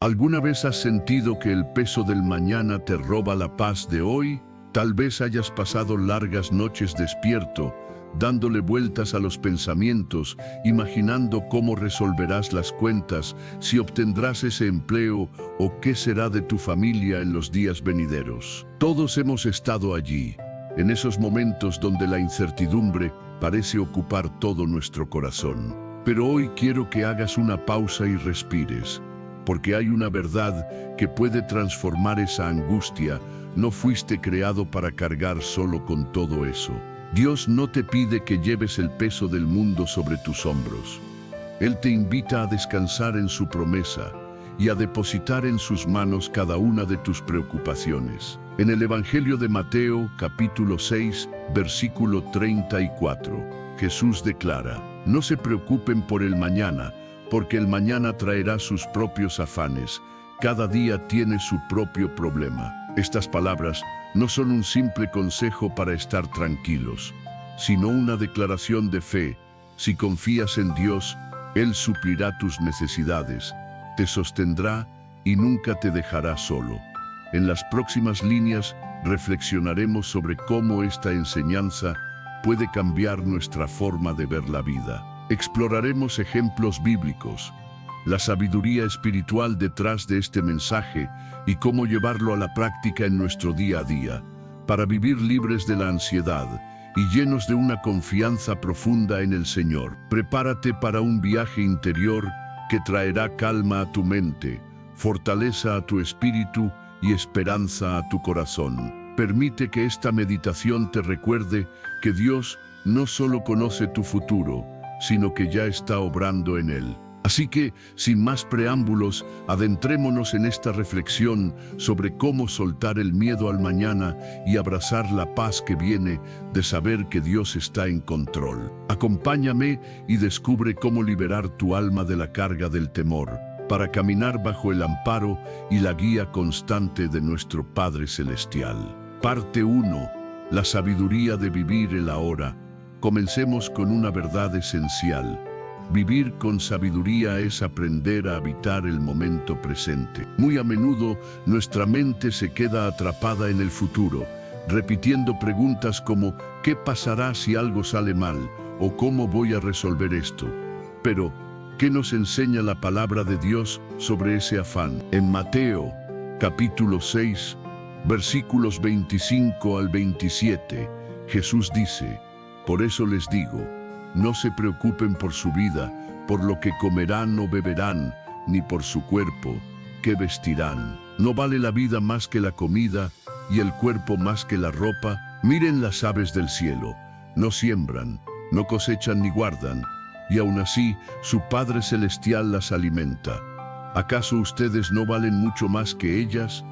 ¿Alguna vez has sentido que el peso del mañana te roba la paz de hoy? Tal vez hayas pasado largas noches despierto, dándole vueltas a los pensamientos, imaginando cómo resolverás las cuentas, si obtendrás ese empleo o qué será de tu familia en los días venideros. Todos hemos estado allí, en esos momentos donde la incertidumbre parece ocupar todo nuestro corazón. Pero hoy quiero que hagas una pausa y respires, porque hay una verdad que puede transformar esa angustia. No fuiste creado para cargar solo con todo eso. Dios no te pide que lleves el peso del mundo sobre tus hombros. Él te invita a descansar en su promesa y a depositar en sus manos cada una de tus preocupaciones. En el Evangelio de Mateo, capítulo 6, versículo 34, Jesús declara: no se preocupen por el mañana, porque el mañana traerá sus propios afanes. Cada día tiene su propio problema. Estas palabras no son un simple consejo para estar tranquilos, sino una declaración de fe. Si confías en Dios, Él suplirá tus necesidades, te sostendrá y nunca te dejará solo. En las próximas líneas reflexionaremos sobre cómo esta enseñanza puede cambiar nuestra forma de ver la vida. Exploraremos ejemplos bíblicos, la sabiduría espiritual detrás de este mensaje y cómo llevarlo a la práctica en nuestro día a día, para vivir libres de la ansiedad y llenos de una confianza profunda en el Señor. Prepárate para un viaje interior que traerá calma a tu mente, fortaleza a tu espíritu y esperanza a tu corazón. Permite que esta meditación te recuerde que Dios no solo conoce tu futuro, sino que ya está obrando en él. Así que, sin más preámbulos, adentrémonos en esta reflexión sobre cómo soltar el miedo al mañana y abrazar la paz que viene de saber que Dios está en control. Acompáñame y descubre cómo liberar tu alma de la carga del temor, para caminar bajo el amparo y la guía constante de nuestro Padre Celestial. Parte 1. La sabiduría de vivir el ahora. Comencemos con una verdad esencial. Vivir con sabiduría es aprender a habitar el momento presente. Muy a menudo, nuestra mente se queda atrapada en el futuro, repitiendo preguntas como ¿qué pasará si algo sale mal? ¿O cómo voy a resolver esto? Pero, ¿qué nos enseña la palabra de Dios sobre ese afán? En Mateo, capítulo 6, versículos 25 al 27, Jesús dice: por eso les digo, no se preocupen por su vida, por lo que comerán o beberán, ni por su cuerpo, qué vestirán. ¿No vale la vida más que la comida y el cuerpo más que la ropa? Miren las aves del cielo, no siembran, no cosechan ni guardan, y aún así su Padre Celestial las alimenta. ¿Acaso ustedes no valen mucho más que ellas?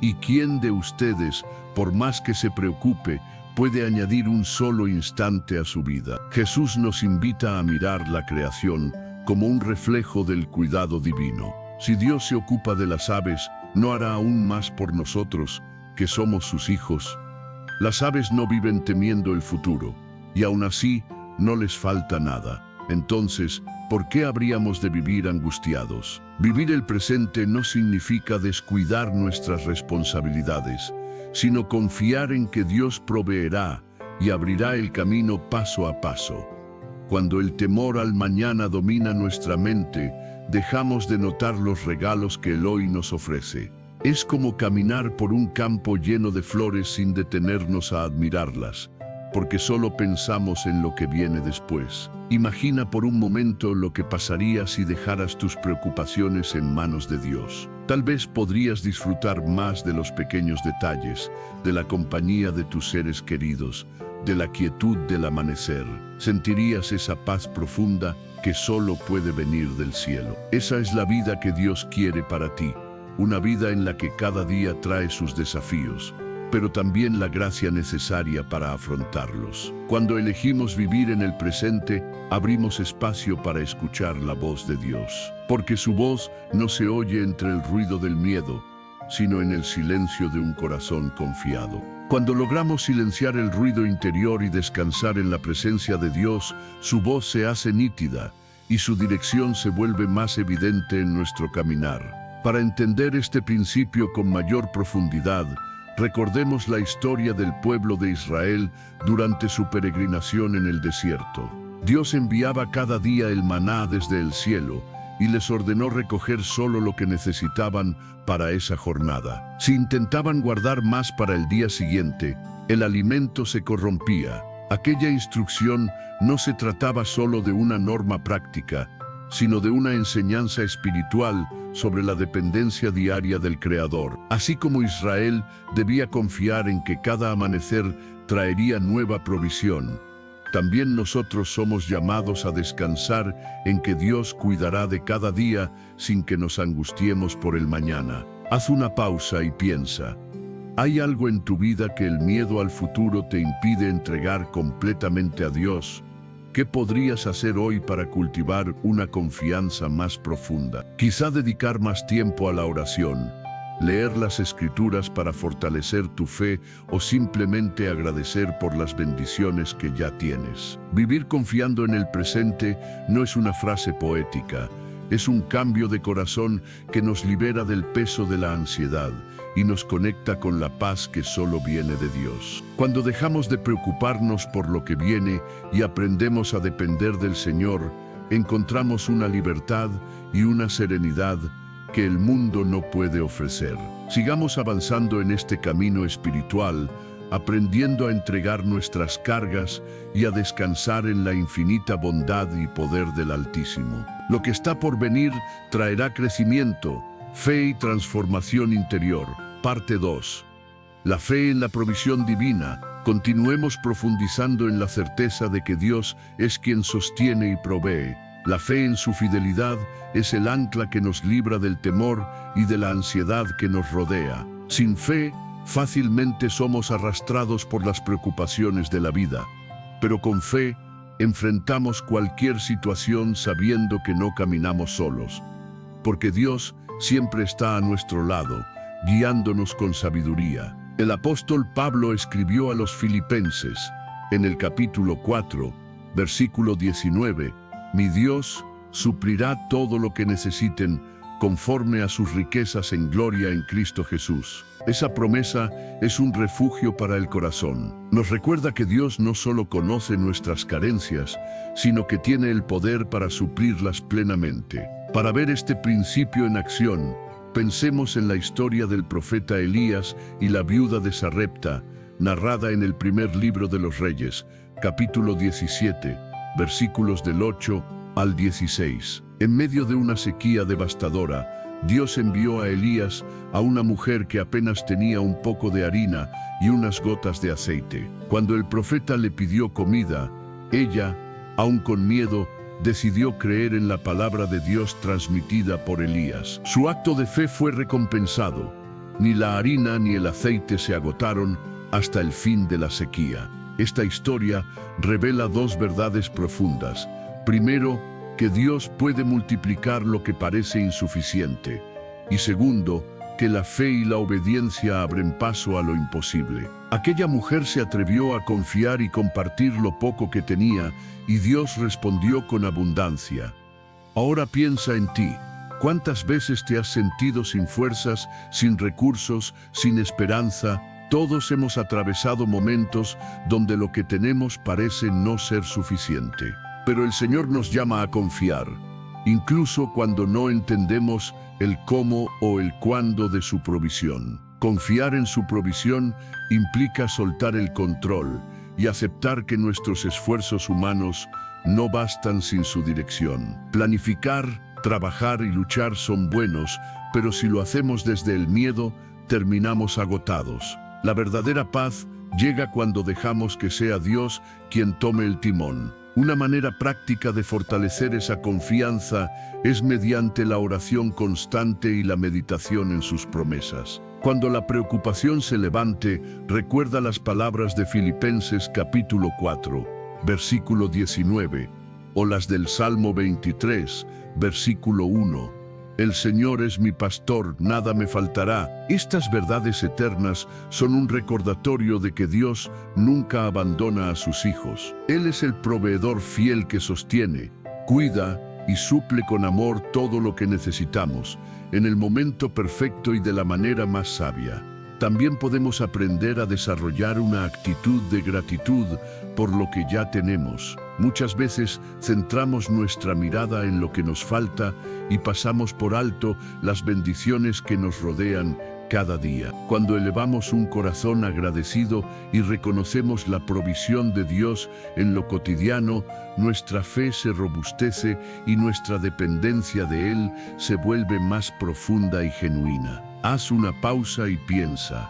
¿Y quién de ustedes, por más que se preocupe, puede añadir un solo instante a su vida? Jesús nos invita a mirar la creación como un reflejo del cuidado divino. Si Dios se ocupa de las aves, ¿no hará aún más por nosotros, que somos sus hijos? Las aves no viven temiendo el futuro, y aún así no les falta nada. Entonces, ¿por qué habríamos de vivir angustiados? Vivir el presente no significa descuidar nuestras responsabilidades, sino confiar en que Dios proveerá y abrirá el camino paso a paso. Cuando el temor al mañana domina nuestra mente, dejamos de notar los regalos que el hoy nos ofrece. Es como caminar por un campo lleno de flores sin detenernos a admirarlas, porque solo pensamos en lo que viene después. Imagina por un momento lo que pasaría si dejaras tus preocupaciones en manos de Dios. Tal vez podrías disfrutar más de los pequeños detalles, de la compañía de tus seres queridos, de la quietud del amanecer. Sentirías esa paz profunda que solo puede venir del cielo. Esa es la vida que Dios quiere para ti, una vida en la que cada día trae sus desafíos, pero también la gracia necesaria para afrontarlos. Cuando elegimos vivir en el presente, abrimos espacio para escuchar la voz de Dios, porque su voz no se oye entre el ruido del miedo, sino en el silencio de un corazón confiado. Cuando logramos silenciar el ruido interior y descansar en la presencia de Dios, su voz se hace nítida y su dirección se vuelve más evidente en nuestro caminar. Para entender este principio con mayor profundidad, recordemos la historia del pueblo de Israel durante su peregrinación en el desierto. Dios enviaba cada día el maná desde el cielo y les ordenó recoger solo lo que necesitaban para esa jornada. Si intentaban guardar más para el día siguiente, el alimento se corrompía. Aquella instrucción no se trataba solo de una norma práctica, sino de una enseñanza espiritual sobre la dependencia diaria del Creador. Así como Israel debía confiar en que cada amanecer traería nueva provisión, también nosotros somos llamados a descansar en que Dios cuidará de cada día sin que nos angustiemos por el mañana. Haz una pausa y piensa. ¿Hay algo en tu vida que el miedo al futuro te impide entregar completamente a Dios? ¿Qué podrías hacer hoy para cultivar una confianza más profunda? Quizá dedicar más tiempo a la oración, leer las Escrituras para fortalecer tu fe o simplemente agradecer por las bendiciones que ya tienes. Vivir confiando en el presente no es una frase poética, es un cambio de corazón que nos libera del peso de la ansiedad y nos conecta con la paz que solo viene de Dios. Cuando dejamos de preocuparnos por lo que viene y aprendemos a depender del Señor, encontramos una libertad y una serenidad que el mundo no puede ofrecer. Sigamos avanzando en este camino espiritual, aprendiendo a entregar nuestras cargas y a descansar en la infinita bondad y poder del Altísimo. Lo que está por venir traerá crecimiento, fe y transformación interior. Parte 2. La fe en la provisión divina. Continuemos profundizando en la certeza de que Dios es quien sostiene y provee. La fe en su fidelidad es el ancla que nos libra del temor y de la ansiedad que nos rodea. Sin fe, fácilmente somos arrastrados por las preocupaciones de la vida, pero con fe enfrentamos cualquier situación sabiendo que no caminamos solos, porque Dios siempre está a nuestro lado, guiándonos con sabiduría. El apóstol Pablo escribió a los Filipenses, en el capítulo 4, versículo 19, «Mi Dios suplirá todo lo que necesiten conforme a sus riquezas en gloria en Cristo Jesús». Esa promesa es un refugio para el corazón. Nos recuerda que Dios no solo conoce nuestras carencias, sino que tiene el poder para suplirlas plenamente. Para ver este principio en acción, pensemos en la historia del profeta Elías y la viuda de Sarepta, narrada en el primer libro de los Reyes, capítulo 17, versículos del 8 al 16. En medio de una sequía devastadora, Dios envió a Elías a una mujer que apenas tenía un poco de harina y unas gotas de aceite. Cuando el profeta le pidió comida, ella, aún con miedo, decidió creer en la palabra de Dios transmitida por Elías. Su acto de fe fue recompensado. Ni la harina ni el aceite se agotaron hasta el fin de la sequía. Esta historia revela dos verdades profundas. Primero, que Dios puede multiplicar lo que parece insuficiente. Y segundo, que la fe y la obediencia abren paso a lo imposible. Aquella mujer se atrevió a confiar y compartir lo poco que tenía, y Dios respondió con abundancia. Ahora piensa en ti. ¿Cuántas veces te has sentido sin fuerzas, sin recursos, sin esperanza? Todos hemos atravesado momentos donde lo que tenemos parece no ser suficiente. Pero el Señor nos llama a confiar, incluso cuando no entendemos el cómo o el cuándo de su provisión. Confiar en su provisión implica soltar el control y aceptar que nuestros esfuerzos humanos no bastan sin su dirección. Planificar, trabajar y luchar son buenos, pero si lo hacemos desde el miedo, terminamos agotados. La verdadera paz llega cuando dejamos que sea Dios quien tome el timón. Una manera práctica de fortalecer esa confianza es mediante la oración constante y la meditación en sus promesas. Cuando la preocupación se levante, recuerda las palabras de Filipenses capítulo 4, versículo 19, o las del Salmo 23, versículo 1. El Señor es mi pastor, nada me faltará. Estas verdades eternas son un recordatorio de que Dios nunca abandona a sus hijos. Él es el proveedor fiel que sostiene, cuida y suple con amor todo lo que necesitamos. en el momento perfecto y de la manera más sabia. También podemos aprender a desarrollar una actitud de gratitud por lo que ya tenemos. Muchas veces centramos nuestra mirada en lo que nos falta y pasamos por alto las bendiciones que nos rodean cada día. Cuando elevamos un corazón agradecido y reconocemos la provisión de Dios en lo cotidiano, nuestra fe se robustece y nuestra dependencia de Él se vuelve más profunda y genuina. Haz una pausa y piensa.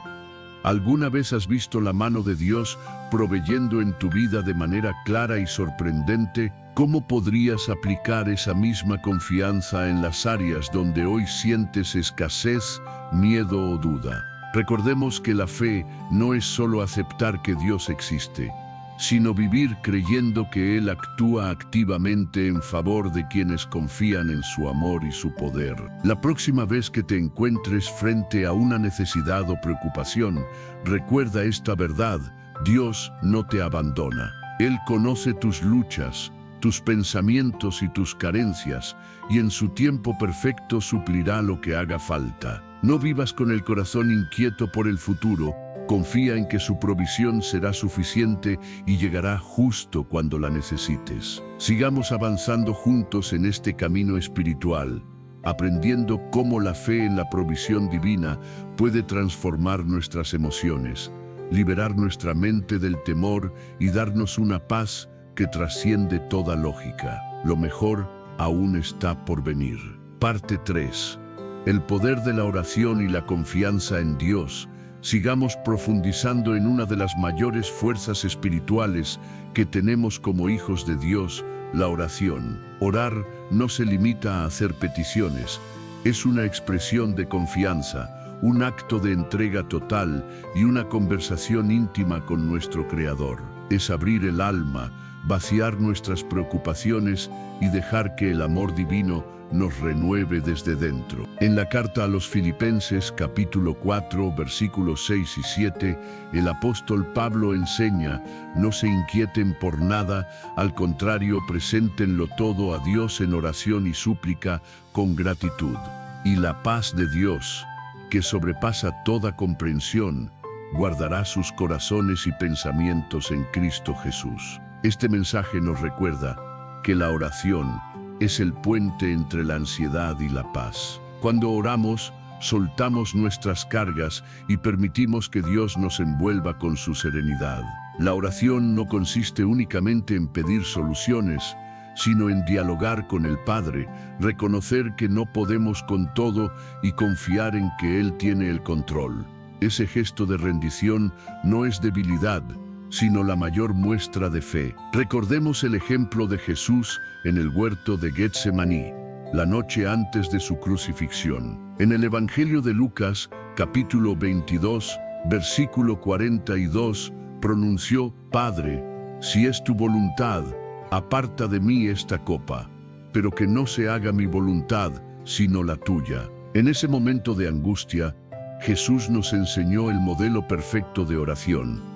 ¿Alguna vez has visto la mano de Dios proveyendo en tu vida de manera clara y sorprendente? ¿Cómo podrías aplicar esa misma confianza en las áreas donde hoy sientes escasez, miedo o duda? Recordemos que la fe no es solo aceptar que Dios existe, sino vivir creyendo que Él actúa activamente en favor de quienes confían en su amor y su poder. La próxima vez que te encuentres frente a una necesidad o preocupación, recuerda esta verdad: Dios no te abandona. Él conoce tus luchas, tus pensamientos y tus carencias, y en su tiempo perfecto suplirá lo que haga falta. No vivas con el corazón inquieto por el futuro. Confía en que su provisión será suficiente y llegará justo cuando la necesites. Sigamos avanzando juntos en este camino espiritual, aprendiendo cómo la fe en la provisión divina puede transformar nuestras emociones, liberar nuestra mente del temor y darnos una paz que trasciende toda lógica. Lo mejor aún está por venir. Parte 3. El poder de la oración y la confianza en Dios. Sigamos profundizando en una de las mayores fuerzas espirituales que tenemos como hijos de Dios, la oración. Orar no se limita a hacer peticiones, es una expresión de confianza, un acto de entrega total y una conversación íntima con nuestro Creador. Es abrir el alma, vaciar nuestras preocupaciones y dejar que el amor divino nos renueve desde dentro. En la carta a los Filipenses, capítulo 4, versículos 6 y 7, el apóstol Pablo enseña: no se inquieten por nada, al contrario, preséntenlo todo a Dios en oración y súplica con gratitud. Y la paz de Dios, que sobrepasa toda comprensión, guardará sus corazones y pensamientos en Cristo Jesús. Este mensaje nos recuerda que la oración es el puente entre la ansiedad y la paz. Cuando oramos, soltamos nuestras cargas y permitimos que Dios nos envuelva con su serenidad. La oración no consiste únicamente en pedir soluciones, sino en dialogar con el Padre, reconocer que no podemos con todo y confiar en que Él tiene el control. Ese gesto de rendición no es debilidad, sino la mayor muestra de fe. Recordemos el ejemplo de Jesús en el huerto de Getsemaní, la noche antes de su crucifixión. En el Evangelio de Lucas, capítulo 22, versículo 42, pronunció: Padre, si es tu voluntad, aparta de mí esta copa, pero que no se haga mi voluntad, sino la tuya. En ese momento de angustia, Jesús nos enseñó el modelo perfecto de oración.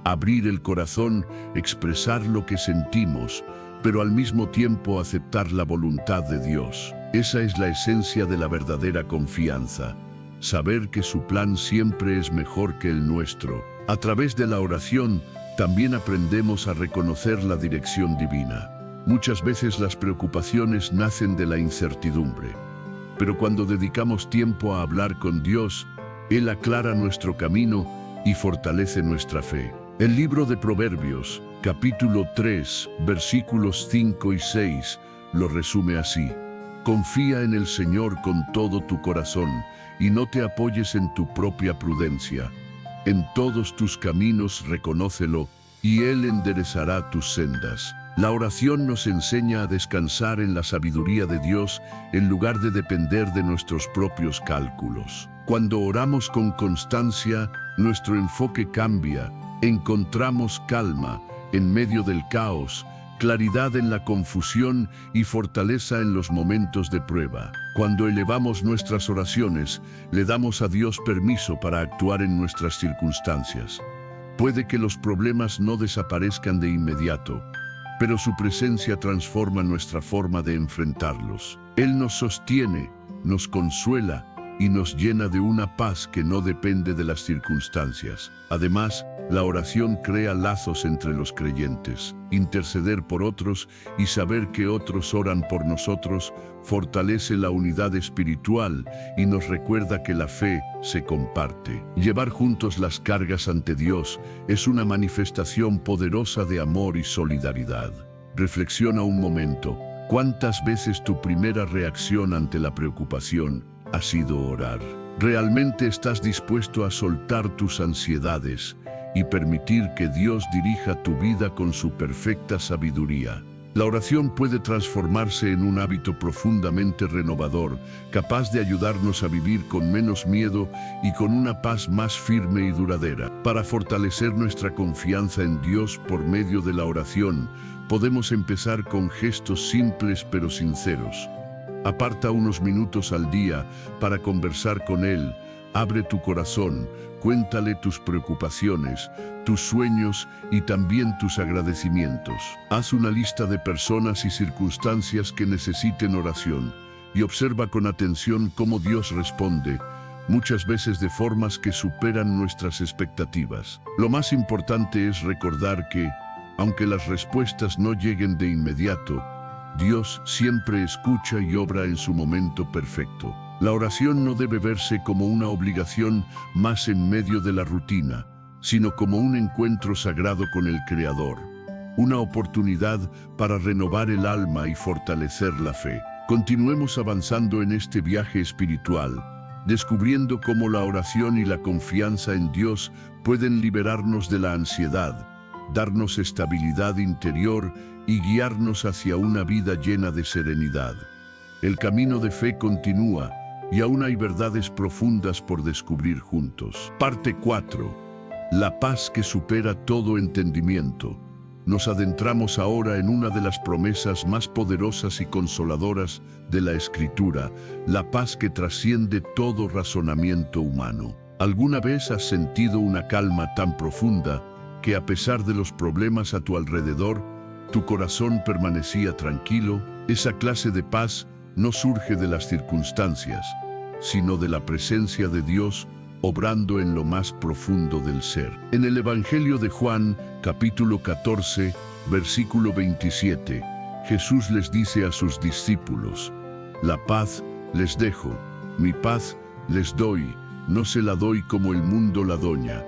Abrir el corazón, expresar lo que sentimos, pero al mismo tiempo aceptar la voluntad de Dios. Esa es la esencia de la verdadera confianza. Saber que su plan siempre es mejor que el nuestro. A través de la oración, también aprendemos a reconocer la dirección divina. Muchas veces las preocupaciones nacen de la incertidumbre, pero cuando dedicamos tiempo a hablar con Dios, Él aclara nuestro camino y fortalece nuestra fe. El libro de Proverbios, capítulo 3, versículos 5 y 6, lo resume así: confía en el Señor con todo tu corazón y no te apoyes en tu propia prudencia. En todos tus caminos reconócelo y Él enderezará tus sendas. La oración nos enseña a descansar en la sabiduría de Dios en lugar de depender de nuestros propios cálculos. Cuando oramos con constancia, nuestro enfoque cambia. Encontramos calma en medio del caos, claridad en la confusión y fortaleza en los momentos de prueba. Cuando elevamos nuestras oraciones, le damos a Dios permiso para actuar en nuestras circunstancias. Puede que los problemas no desaparezcan de inmediato, pero su presencia transforma nuestra forma de enfrentarlos. Él nos sostiene, nos consuela y nos llena de una paz que no depende de las circunstancias. Además, la oración crea lazos entre los creyentes. Interceder por otros y saber que otros oran por nosotros fortalece la unidad espiritual y nos recuerda que la fe se comparte. Llevar juntos las cargas ante Dios es una manifestación poderosa de amor y solidaridad. Reflexiona un momento. ¿Cuántas veces tu primera reacción ante la preocupación ha sido orar? ¿Realmente estás dispuesto a soltar tus ansiedades y permitir que Dios dirija tu vida con su perfecta sabiduría? La oración puede transformarse en un hábito profundamente renovador, capaz de ayudarnos a vivir con menos miedo y con una paz más firme y duradera. Para fortalecer nuestra confianza en Dios por medio de la oración, podemos empezar con gestos simples pero sinceros. Aparta unos minutos al día para conversar con Él. Abre tu corazón, cuéntale tus preocupaciones, tus sueños y también tus agradecimientos. Haz una lista de personas y circunstancias que necesiten oración y observa con atención cómo Dios responde, muchas veces de formas que superan nuestras expectativas. Lo más importante es recordar que, aunque las respuestas no lleguen de inmediato, Dios siempre escucha y obra en su momento perfecto. La oración no debe verse como una obligación más en medio de la rutina, sino como un encuentro sagrado con el Creador, una oportunidad para renovar el alma y fortalecer la fe. Continuemos avanzando en este viaje espiritual, descubriendo cómo la oración y la confianza en Dios pueden liberarnos de la ansiedad, darnos estabilidad interior y guiarnos hacia una vida llena de serenidad. El camino de fe continúa y aún hay verdades profundas por descubrir juntos. Parte 4. La paz que supera todo entendimiento. Nos adentramos ahora en una de las promesas más poderosas y consoladoras de la Escritura, la paz que trasciende todo razonamiento humano. ¿Alguna vez has sentido una calma tan profunda que a pesar de los problemas a tu alrededor, tu corazón permanecía tranquilo? Esa clase de paz no surge de las circunstancias, sino de la presencia de Dios obrando en lo más profundo del ser. En el Evangelio de Juan, capítulo 14, versículo 27, Jesús les dice a sus discípulos, «La paz les dejo, mi paz les doy, no se la doy como el mundo la doña.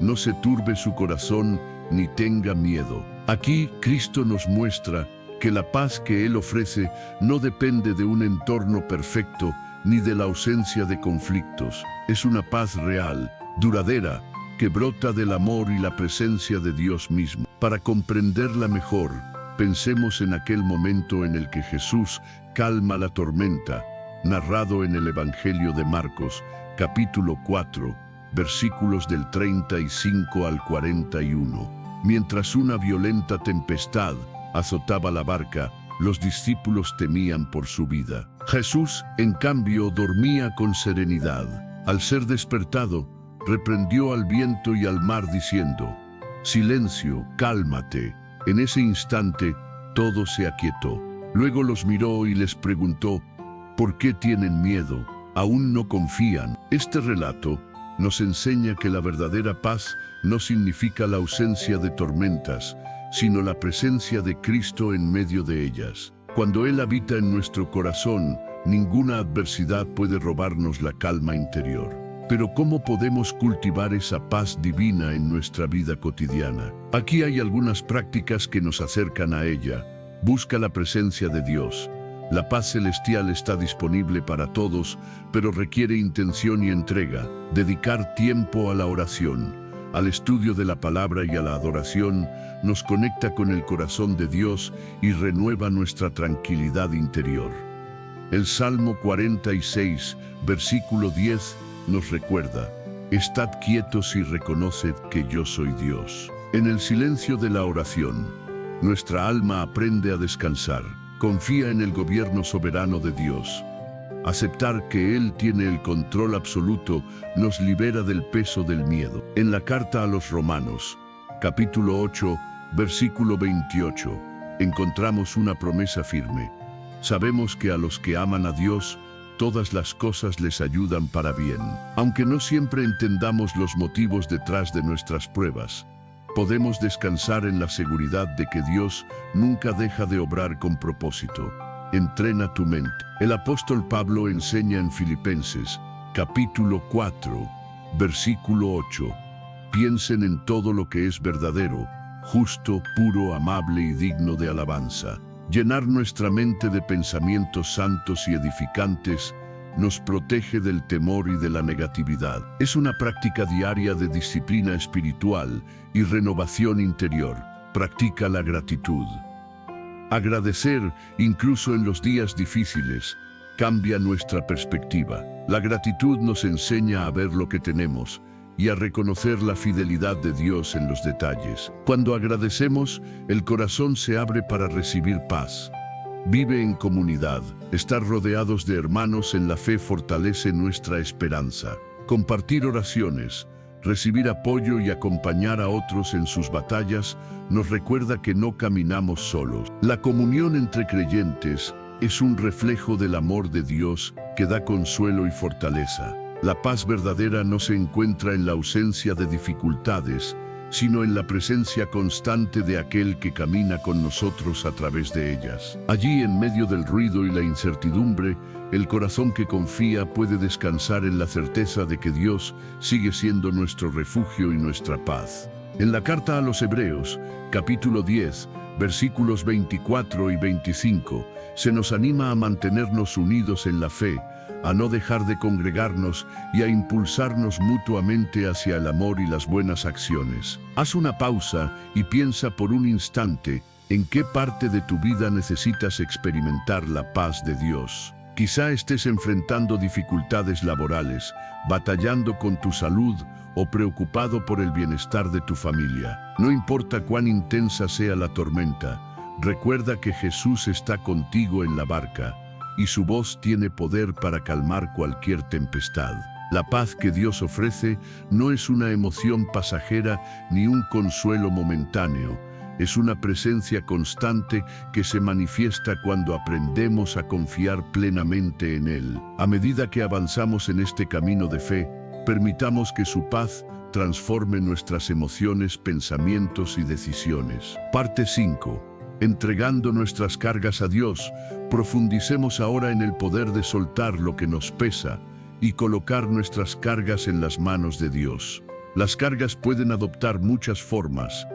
No se turbe su corazón ni tenga miedo». Aquí Cristo nos muestra que la paz que Él ofrece no depende de un entorno perfecto ni de la ausencia de conflictos. Es una paz real, duradera, que brota del amor y la presencia de Dios mismo. Para comprenderla mejor, pensemos en aquel momento en el que Jesús calma la tormenta, narrado en el Evangelio de Marcos, capítulo 4, versículos del 35 al 41. Mientras una violenta tempestad azotaba la barca, los discípulos temían por su vida. Jesús, en cambio, dormía con serenidad. Al ser despertado, reprendió al viento y al mar diciendo, «Silencio, cálmate». En ese instante, todo se aquietó. Luego los miró y les preguntó, «¿Por qué tienen miedo? ¿Aún no confían?». Este relato nos enseña que la verdadera paz no significa la ausencia de tormentas, sino la presencia de Cristo en medio de ellas. Cuando Él habita en nuestro corazón, ninguna adversidad puede robarnos la calma interior. Pero ¿cómo podemos cultivar esa paz divina en nuestra vida cotidiana? Aquí hay algunas prácticas que nos acercan a ella. Busca la presencia de Dios. La paz celestial está disponible para todos, pero requiere intención y entrega. Dedicar tiempo a la oración, al estudio de la palabra y a la adoración, nos conecta con el corazón de Dios y renueva nuestra tranquilidad interior. El Salmo 46, versículo 10, nos recuerda, «Estad quietos y reconoced que yo soy Dios». En el silencio de la oración, nuestra alma aprende a descansar, confía en el gobierno soberano de Dios. Aceptar que Él tiene el control absoluto nos libera del peso del miedo. En la carta a los Romanos, capítulo 8, versículo 28, encontramos una promesa firme. Sabemos que a los que aman a Dios, todas las cosas les ayudan para bien. Aunque no siempre entendamos los motivos detrás de nuestras pruebas, podemos descansar en la seguridad de que Dios nunca deja de obrar con propósito. Entrena tu mente. El apóstol Pablo enseña en Filipenses, capítulo 4, versículo 8. Piensen en todo lo que es verdadero, justo, puro, amable y digno de alabanza. Llenar nuestra mente de pensamientos santos y edificantes nos protege del temor y de la negatividad. Es una práctica diaria de disciplina espiritual y renovación interior. Practica la gratitud. Agradecer, incluso en los días difíciles, cambia nuestra perspectiva. La gratitud nos enseña a ver lo que tenemos y a reconocer la fidelidad de Dios en los detalles. Cuando agradecemos, el corazón se abre para recibir paz. Vive en comunidad. Estar rodeados de hermanos en la fe fortalece nuestra esperanza. Compartir oraciones, recibir apoyo y acompañar a otros en sus batallas nos recuerda que no caminamos solos. La comunión entre creyentes es un reflejo del amor de Dios que da consuelo y fortaleza. La paz verdadera no se encuentra en la ausencia de dificultades, sino en la presencia constante de aquel que camina con nosotros a través de ellas. Allí, en medio del ruido y la incertidumbre, el corazón que confía puede descansar en la certeza de que Dios sigue siendo nuestro refugio y nuestra paz. En la carta a los Hebreos, capítulo 10, versículos 24 y 25, se nos anima a mantenernos unidos en la fe, a no dejar de congregarnos y a impulsarnos mutuamente hacia el amor y las buenas acciones. Haz una pausa y piensa por un instante en qué parte de tu vida necesitas experimentar la paz de Dios. Quizá estés enfrentando dificultades laborales, batallando con tu salud o preocupado por el bienestar de tu familia. No importa cuán intensa sea la tormenta, recuerda que Jesús está contigo en la barca y su voz tiene poder para calmar cualquier tempestad. La paz que Dios ofrece no es una emoción pasajera ni un consuelo momentáneo. Es una presencia constante que se manifiesta cuando aprendemos a confiar plenamente en Él. A medida que avanzamos en este camino de fe, permitamos que su paz transforme nuestras emociones, pensamientos y decisiones. Parte 5. Entregando nuestras cargas a Dios, profundicemos ahora en el poder de soltar lo que nos pesa y colocar nuestras cargas en las manos de Dios. Las cargas pueden adoptar muchas formas: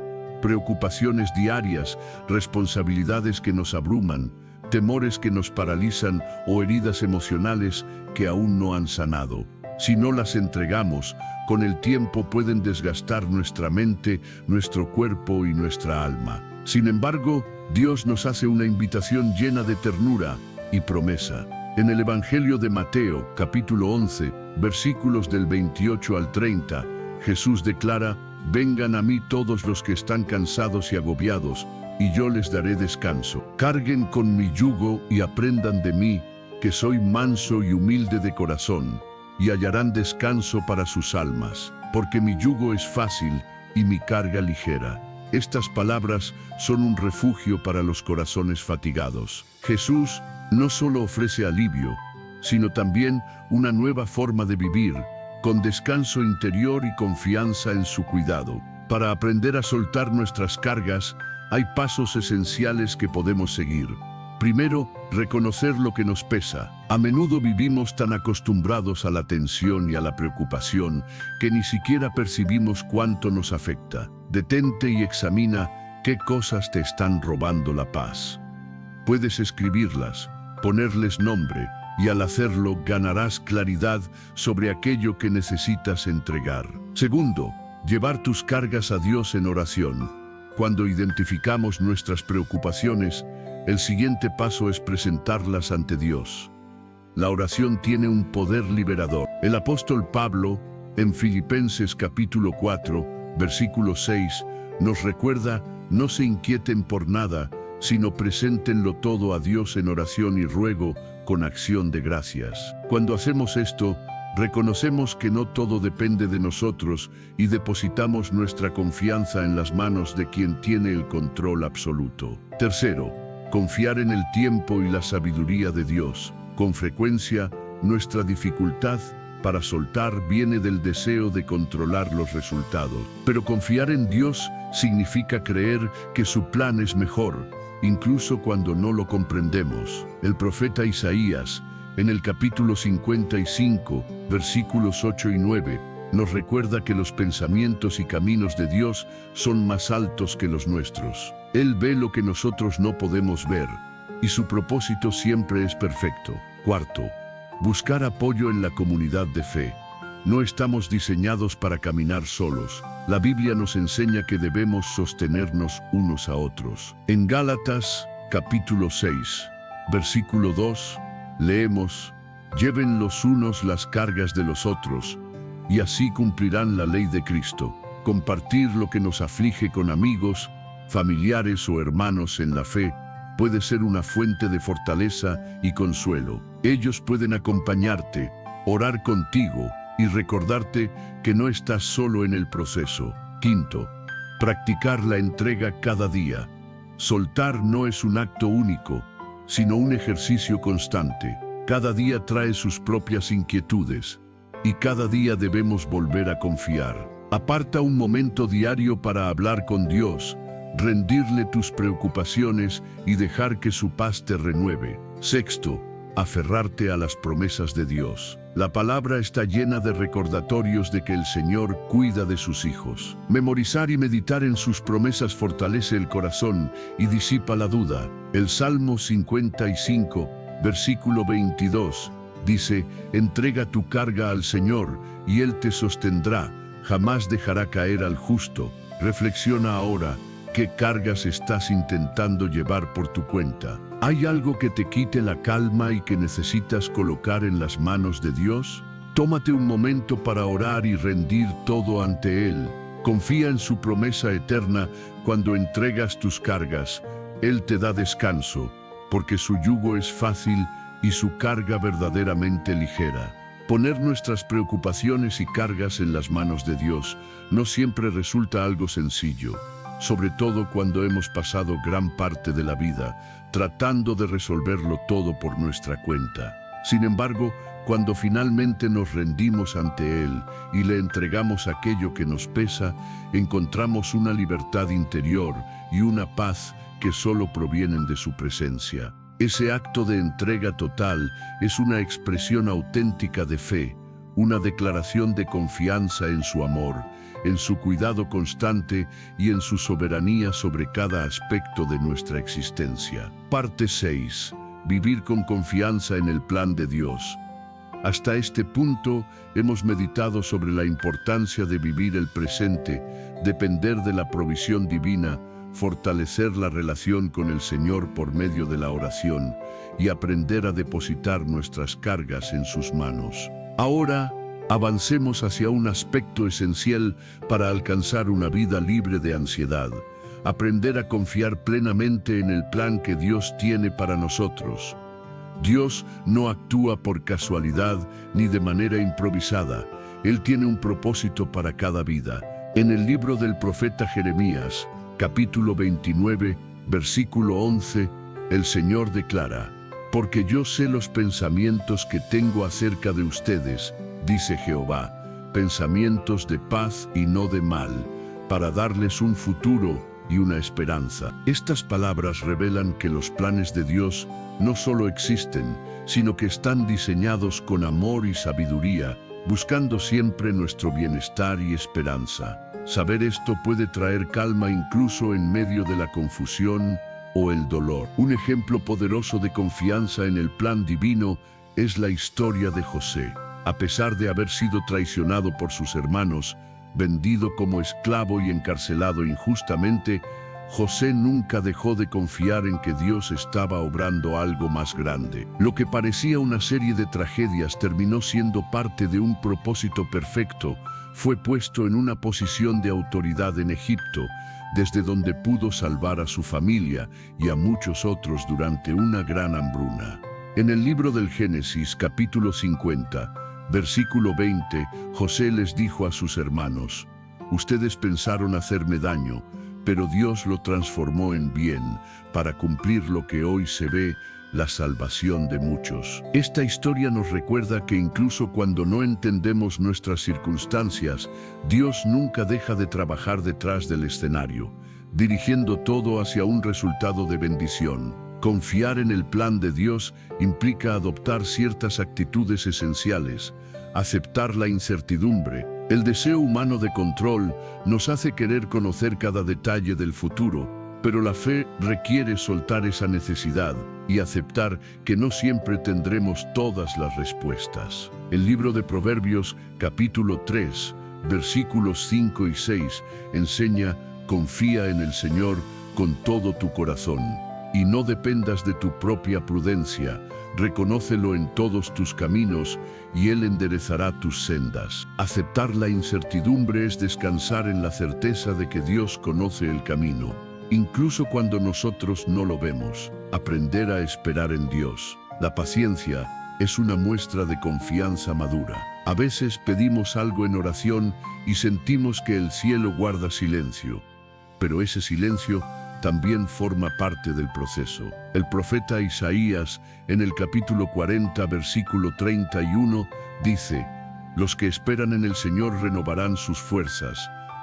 preocupaciones diarias, responsabilidades que nos abruman, temores que nos paralizan o heridas emocionales que aún no han sanado. Si no las entregamos, con el tiempo pueden desgastar nuestra mente, nuestro cuerpo y nuestra alma. Sin embargo, Dios nos hace una invitación llena de ternura y promesa. En el Evangelio de Mateo, capítulo 11, versículos del 28 al 30, Jesús declara: «Vengan a mí todos los que están cansados y agobiados, y yo les daré descanso. Carguen con mi yugo y aprendan de mí, que soy manso y humilde de corazón, y hallarán descanso para sus almas, porque mi yugo es fácil y mi carga ligera». Estas palabras son un refugio para los corazones fatigados. Jesús no solo ofrece alivio, sino también una nueva forma de vivir, con descanso interior y confianza en su cuidado. Para aprender a soltar nuestras cargas, hay pasos esenciales que podemos seguir. Primero, reconocer lo que nos pesa. A menudo vivimos tan acostumbrados a la tensión y a la preocupación que ni siquiera percibimos cuánto nos afecta. Detente y examina qué cosas te están robando la paz. Puedes escribirlas, ponerles nombre, y al hacerlo ganarás claridad sobre aquello que necesitas entregar. Segundo, llevar tus cargas a Dios en oración. Cuando identificamos nuestras preocupaciones, el siguiente paso es presentarlas ante Dios. La oración tiene un poder liberador. El apóstol Pablo, en Filipenses capítulo 4, versículo 6, nos recuerda: no se inquieten por nada, sino preséntenlo todo a Dios en oración y ruego con acción de gracias. Cuando hacemos esto, reconocemos que no todo depende de nosotros y depositamos nuestra confianza en las manos de quien tiene el control absoluto. Tercero, confiar en el tiempo y la sabiduría de Dios. Con frecuencia, Nuestra dificultad para soltar viene del deseo de controlar los resultados. Pero confiar en Dios significa creer que su plan es mejor, incluso cuando no lo comprendemos. El profeta Isaías, en el capítulo 55, versículos 8 y 9, nos recuerda que los pensamientos y caminos de Dios son más altos que los nuestros. Él ve lo que nosotros no podemos ver, y su propósito siempre es perfecto. Cuarto, buscar apoyo en la comunidad de fe. No estamos diseñados para caminar solos. La Biblia nos enseña que debemos sostenernos unos a otros. En Gálatas, capítulo 6, versículo 2, leemos: «Lleven los unos las cargas de los otros, y así cumplirán la ley de Cristo». Compartir lo que nos aflige con amigos, familiares o hermanos en la fe puede ser una fuente de fortaleza y consuelo. Ellos pueden acompañarte, orar contigo y recordarte que no estás solo en el proceso. Quinto, practicar la entrega cada día. Soltar no es un acto único, sino un ejercicio constante. Cada día trae sus propias inquietudes, y cada día debemos volver a confiar. Aparta un momento diario para hablar con Dios, rendirle tus preocupaciones y dejar que su paz te renueve. Sexto, aferrarte a las promesas de Dios. La palabra está llena de recordatorios de que el Señor cuida de sus hijos. Memorizar y meditar en sus promesas fortalece el corazón y disipa la duda. El Salmo 55, versículo 22, dice: «Entrega tu carga al Señor, y Él te sostendrá, jamás dejará caer al justo». Reflexiona ahora, ¿qué cargas estás intentando llevar por tu cuenta? ¿Hay algo que te quite la calma y que necesitas colocar en las manos de Dios? Tómate un momento para orar y rendir todo ante Él. Confía en su promesa eterna. Cuando entregas tus cargas, Él te da descanso, porque su yugo es fácil y su carga verdaderamente ligera. Poner nuestras preocupaciones y cargas en las manos de Dios no siempre resulta algo sencillo, sobre todo cuando hemos pasado gran parte de la vida tratando de resolverlo todo por nuestra cuenta. Sin embargo, cuando finalmente nos rendimos ante Él y le entregamos aquello que nos pesa, encontramos una libertad interior y una paz que solo provienen de su presencia. Ese acto de entrega total es una expresión auténtica de fe, una declaración de confianza en su amor, en su cuidado constante y en su soberanía sobre cada aspecto de nuestra existencia. Parte 6. Vivir con confianza en el plan de Dios. Hasta este punto hemos meditado sobre la importancia de vivir el presente, depender de la provisión divina, fortalecer la relación con el Señor por medio de la oración y aprender a depositar nuestras cargas en sus manos. Ahora, avancemos hacia un aspecto esencial para alcanzar una vida libre de ansiedad: aprender a confiar plenamente en el plan que Dios tiene para nosotros. Dios no actúa por casualidad ni de manera improvisada. Él tiene un propósito para cada vida. En el libro del profeta Jeremías, capítulo 29, versículo 11, el Señor declara: «Porque yo sé los pensamientos que tengo acerca de ustedes, dice Jehová, pensamientos de paz y no de mal, para darles un futuro y una esperanza». Estas palabras revelan que los planes de Dios no solo existen, sino que están diseñados con amor y sabiduría, buscando siempre nuestro bienestar y esperanza. Saber esto puede traer calma incluso en medio de la confusión o el dolor. Un ejemplo poderoso de confianza en el plan divino es la historia de José. A pesar de haber sido traicionado por sus hermanos, vendido como esclavo y encarcelado injustamente, José nunca dejó de confiar en que Dios estaba obrando algo más grande. Lo que parecía una serie de tragedias terminó siendo parte de un propósito perfecto. Fue puesto en una posición de autoridad en Egipto, desde donde pudo salvar a su familia y a muchos otros durante una gran hambruna. En el libro del Génesis, capítulo 50, versículo 20, José les dijo a sus hermanos: «Ustedes pensaron hacerme daño, pero Dios lo transformó en bien, para cumplir lo que hoy se ve, la salvación de muchos. Esta historia nos recuerda que incluso cuando no entendemos nuestras circunstancias, Dios nunca deja de trabajar detrás del escenario, dirigiendo todo hacia un resultado de bendición. Confiar en el plan de Dios implica adoptar ciertas actitudes esenciales, aceptar la incertidumbre. El deseo humano de control nos hace querer conocer cada detalle del futuro, pero la fe requiere soltar esa necesidad y aceptar que no siempre tendremos todas las respuestas. El libro de Proverbios, capítulo 3, versículos 5 y 6, enseña: confía en el Señor con todo tu corazón, y no dependas de tu propia prudencia. Reconócelo en todos tus caminos, y Él enderezará tus sendas. Aceptar la incertidumbre es descansar en la certeza de que Dios conoce el camino, incluso cuando nosotros no lo vemos. Aprender a esperar en Dios. La paciencia es una muestra de confianza madura. A veces pedimos algo en oración y sentimos que el cielo guarda silencio, pero ese silencio también forma parte del proceso. El profeta Isaías, en el capítulo 40, versículo 31, dice: los que esperan en el Señor renovarán sus fuerzas,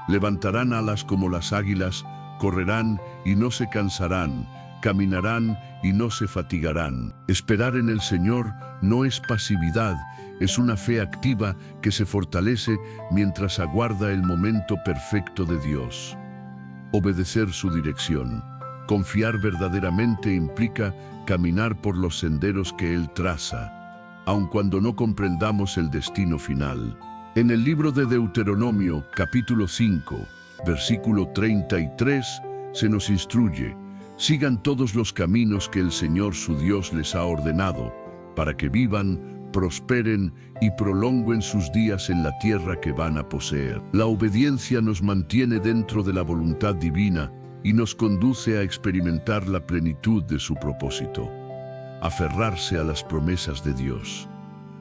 levantarán alas como las águilas, correrán y no se cansarán, caminarán y no se fatigarán. Esperar en el Señor no es pasividad, es una fe activa que se fortalece mientras aguarda el momento perfecto de Dios. Obedecer su dirección. Confiar verdaderamente implica caminar por los senderos que Él traza, aun cuando no comprendamos el destino final. En el libro de Deuteronomio, capítulo 5, versículo 33, se nos instruye: sigan todos los caminos que el Señor su Dios les ha ordenado, para que vivan, prosperen y prolonguen sus días en la tierra que van a poseer. La obediencia nos mantiene dentro de la voluntad divina y nos conduce a experimentar la plenitud de su propósito. Aferrarse a las promesas de Dios.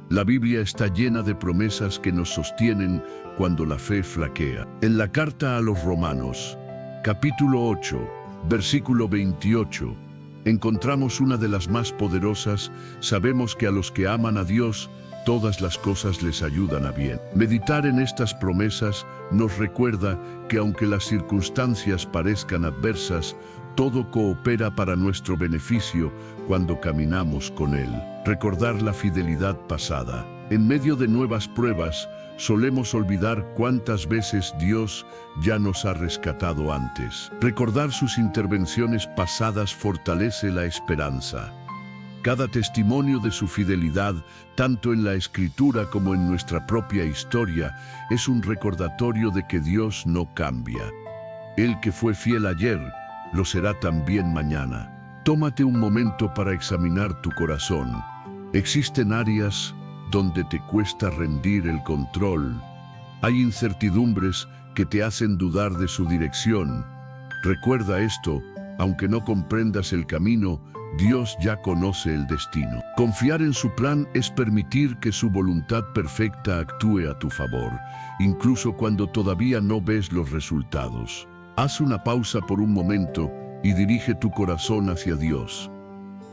La Biblia está llena de promesas que nos sostienen cuando la fe flaquea. En la carta a los Romanos, capítulo 8, versículo 28, encontramos una de las más poderosas: sabemos que a los que aman a Dios, todas las cosas les ayudan a bien. Meditar en estas promesas nos recuerda que aunque las circunstancias parezcan adversas, todo coopera para nuestro beneficio cuando caminamos con Él. Recordar la fidelidad pasada. En medio de nuevas pruebas, solemos olvidar cuántas veces Dios ya nos ha rescatado antes. Recordar sus intervenciones pasadas fortalece la esperanza. Cada testimonio de su fidelidad, tanto en la Escritura como en nuestra propia historia, es un recordatorio de que Dios no cambia. El que fue fiel ayer, lo será también mañana. Tómate un momento para examinar tu corazón. Existen áreas donde te cuesta rendir el control. Hay incertidumbres que te hacen dudar de su dirección. Recuerda esto: aunque no comprendas el camino, Dios ya conoce el destino. Confiar en su plan es permitir que su voluntad perfecta actúe a tu favor, incluso cuando todavía no ves los resultados. Haz una pausa por un momento y dirige tu corazón hacia Dios.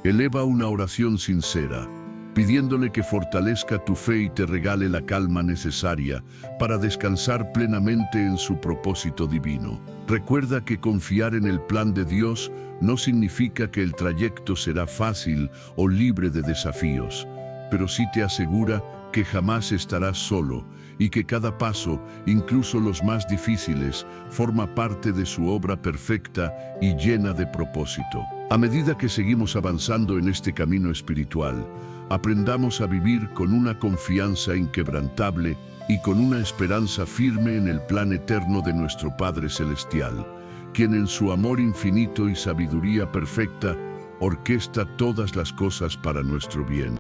Eleva una oración sincera, pidiéndole que fortalezca tu fe y te regale la calma necesaria para descansar plenamente en su propósito divino. Recuerda que confiar en el plan de Dios no significa que el trayecto será fácil o libre de desafíos, pero sí te asegura que jamás estarás solo y que cada paso, incluso los más difíciles, forma parte de su obra perfecta y llena de propósito. A medida que seguimos avanzando en este camino espiritual, aprendamos a vivir con una confianza inquebrantable y con una esperanza firme en el plan eterno de nuestro Padre Celestial, quien en su amor infinito y sabiduría perfecta orquesta todas las cosas para nuestro bien.